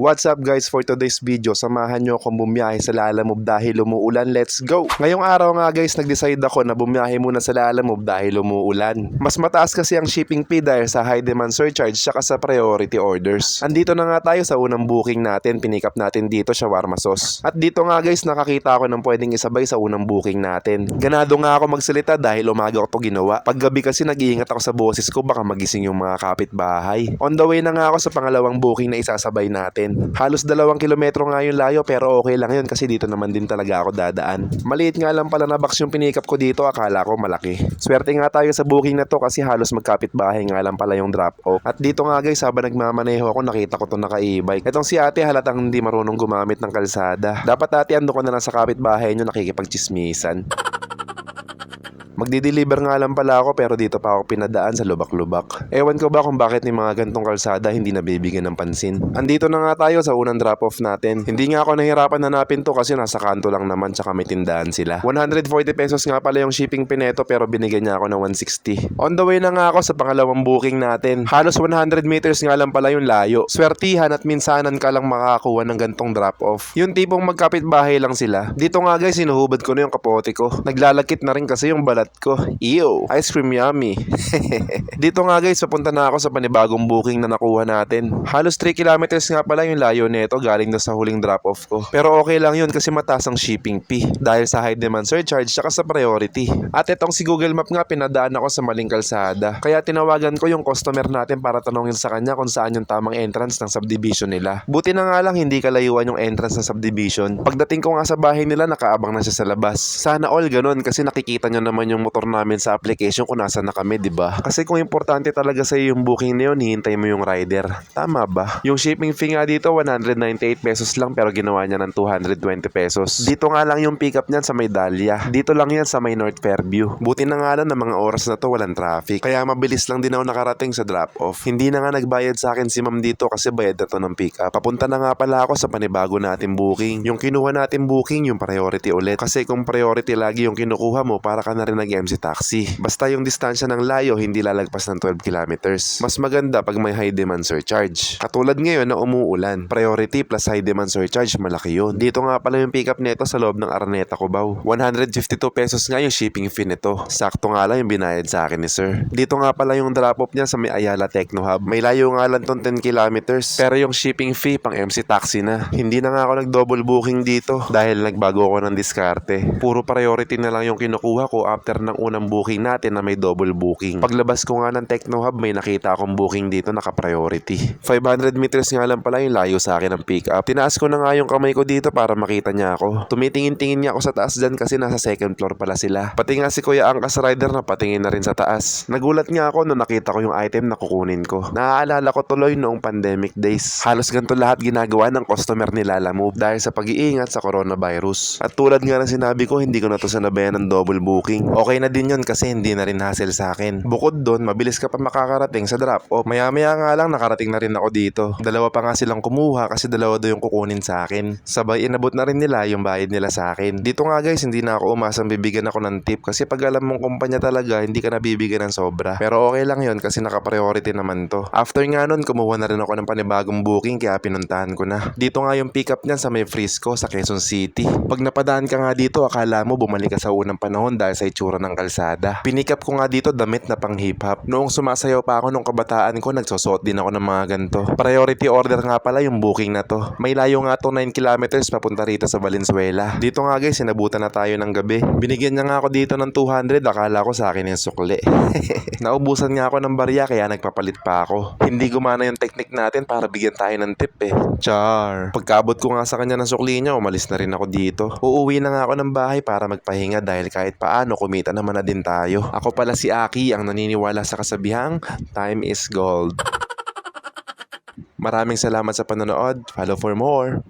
What's up guys, for today's video, samahan nyo akong bumiyahe sa Lalamove dahil umuulan. Let's go! Ngayong araw nga guys, nag-decide ako na bumiyahe muna sa Lalamove dahil umuulan. Mas mataas kasi ang shipping fee dahil sa high demand surcharge tsaka sa priority orders. Andito na nga tayo sa unang booking natin, pinick up natin dito shawarma sauce. At dito nga guys, nakakita ako ng pwedeng isabay sa unang booking natin. Ganado nga ako magsalita dahil umaga ko to ginawa. Paggabi kasi nag-iingat ako sa boses ko, baka magising yung mga kapitbahay. On the way na nga ako sa pangalawang booking na isasabay natin. Halos 2 kilometro nga yung layo pero okay lang yun kasi dito naman din talaga ako dadaan. Maliit nga lang pala na box yung pinikap ko dito, akala ko malaki. Swerte nga tayo sa booking na to kasi halos magkapit-bahay nga lang pala yung drop off. At dito nga guys, habang nagmamaneho ako, nakita ko to naka-e-bike. Itong si ate halatang hindi marunong gumamit ng kalsada. Dapat ate ando ko na lang sa kapit-bahay nyo nakikipagchismisan. Magdi-deliver nga lang pala ako pero dito pa ako pinadaan sa lubak-lubak. Ewan ko ba kung bakit ni mga gantong kalsada hindi nabibigyan ng pansin. Andito na nga tayo sa unang drop-off natin. Hindi nga ako nahirapan hanapin to kasi nasa kanto lang naman tsaka may tindahan sila. 140 pesos nga pala yung shipping fee neto pero binigyan niya ako ng 160. On the way na nga ako sa pangalawang booking natin. Halos 100 meters nga lang pala yung layo. Swertihan at minsanan ka lang makakakuha ng gantong drop-off. Yung tipong magkapit-bahay lang sila. Dito nga guys, sinuhubad ko na yung kapote ko. Naglalakit na rin kasi yung balat ko. Ew, ice cream yummy. Dito nga guys, papunta na ako sa panibagong booking na nakuha natin. Halos 3 kilometers nga pala yung layo nito galing na sa huling drop-off ko. Pero okay lang yun kasi mataas ang shipping fee dahil sa high demand surcharge tsaka sa priority. At itong si Google Map nga, pinadaan ako sa maling kalsada. Kaya tinawagan ko yung customer natin para tanongin sa kanya kung saan yung tamang entrance ng subdivision nila. Buti na nga lang hindi kalayuan yung entrance ng subdivision. Pagdating ko nga sa bahay nila, nakaabang na siya sa labas. Sana all ganun kasi nakikita nyo naman yung motor namin sa application kung nasa na kami, diba? Kasi kung importante talaga sa yung booking na yun, hihintay mo yung rider. Tama ba? Yung shipping fee nga dito, 198 pesos lang pero ginawa niya ng 220 pesos. Dito nga lang yung pick up niyan sa may Dahlia. Dito lang yan sa may North Fairview. Buti na nga lang na mga oras na to walang traffic. Kaya mabilis lang din ako nakarating sa drop-off. Hindi na nga nagbayad sa akin si ma'am dito kasi bayad na to ng pick up. Papunta na nga pala ako sa panibago natin booking. Yung kinuha natin booking, yung priority ulit. Kasi kung priority lagi yung kinukuha mo, para ka na rin nag-MC taxi. Basta yung distansya ng layo hindi lalagpas ng 12 kilometers. Mas maganda pag may high demand surcharge. Katulad ngayon na umuulan. Priority plus high demand surcharge, malaki yun. Dito nga pala yung pickup nito sa loob ng Araneta, Cubao. 152 pesos nga yung shipping fee nito. Sakto nga lang yung binayad sa akin ni sir. Dito nga pala yung drop off niya sa may Ayala Techno Hub. May layo nga lang tong 10 kilometers. Pero yung shipping fee pang MC taxi na. Hindi na nga ako nag-double booking dito dahil nagbago ako ng diskarte. Puro priority na lang yung kinukuha ko after ng unang booking natin na may double booking. Paglabas ko nga ng Techno Hub, may nakita akong booking dito naka-priority. 500 meters nga lang pala yung layo sa akin ng pick up. Tinaas ko na nga yung kamay ko dito para makita niya ako. Tumitingin-tingin niya ako sa taas dyan kasi nasa second floor pala sila. Pati nga si Kuya Angkas Rider na patingin na rin sa taas. Nagulat nga ako nung nakita ko yung item na kukunin ko. Naaalala ko tuloy noong pandemic days. Halos ganito lahat ginagawa ng customer ni Lalamove dahil sa pag-iingat sa coronavirus. At tulad nga na sinabi ko, hindi ko na to sanabayan ng double booking. Okay na din yun kasi hindi na rin hassle sa akin. Bukod doon, mabilis ka pa makakarating sa drop-off. Maya-maya nga lang nakarating na rin ako dito. Dalawa pa nga silang kumuha kasi dalawa daw yung kukunin sa akin. Sabay inabot na rin nila yung bayad nila sa akin. Dito nga guys, hindi na ako umasang bibigyan ako ng tip kasi pag alam mong kumpanya talaga, hindi ka nabibigyan ng sobra. Pero okay lang yun kasi naka-priority naman to. After nga nun, kumuha na rin ako ng panibagong booking kaya pinuntahan ko na. Dito nga yung pick up niyan sa may Frisco sa Quezon City. Pag napadaan ka nga dito, akala mo bumalik ka sa unang panahon dahil sa itsura ng kalsada. Pinikap ko nga dito damit na pang hip-hop. Noong sumasayaw pa ako nung kabataan ko, nagsusuot din ako ng mga ganito. Priority order nga pala yung booking na to. May layo nga to 9 kilometers papunta rito sa Valenzuela. Dito nga guys, sinabutan na tayo ng gabi. Binigyan niya nga ako dito ng 200, akala ko sa akin yung sukli. Naubusan nga ako ng barya kaya nagpapalit pa ako. Hindi gumana yung technique natin para bigyan tayo ng tip eh. Char. Pagkabot ko nga sa kanya ng sukli niya, umalis na rin ako dito. Uuwi na nga ako ng bahay para magpahinga dahil kahit paano kumita naman na din tayo. Ako pala si Aki ang naniniwala sa kasabihang time is gold. Maraming salamat sa panonood. Follow for more.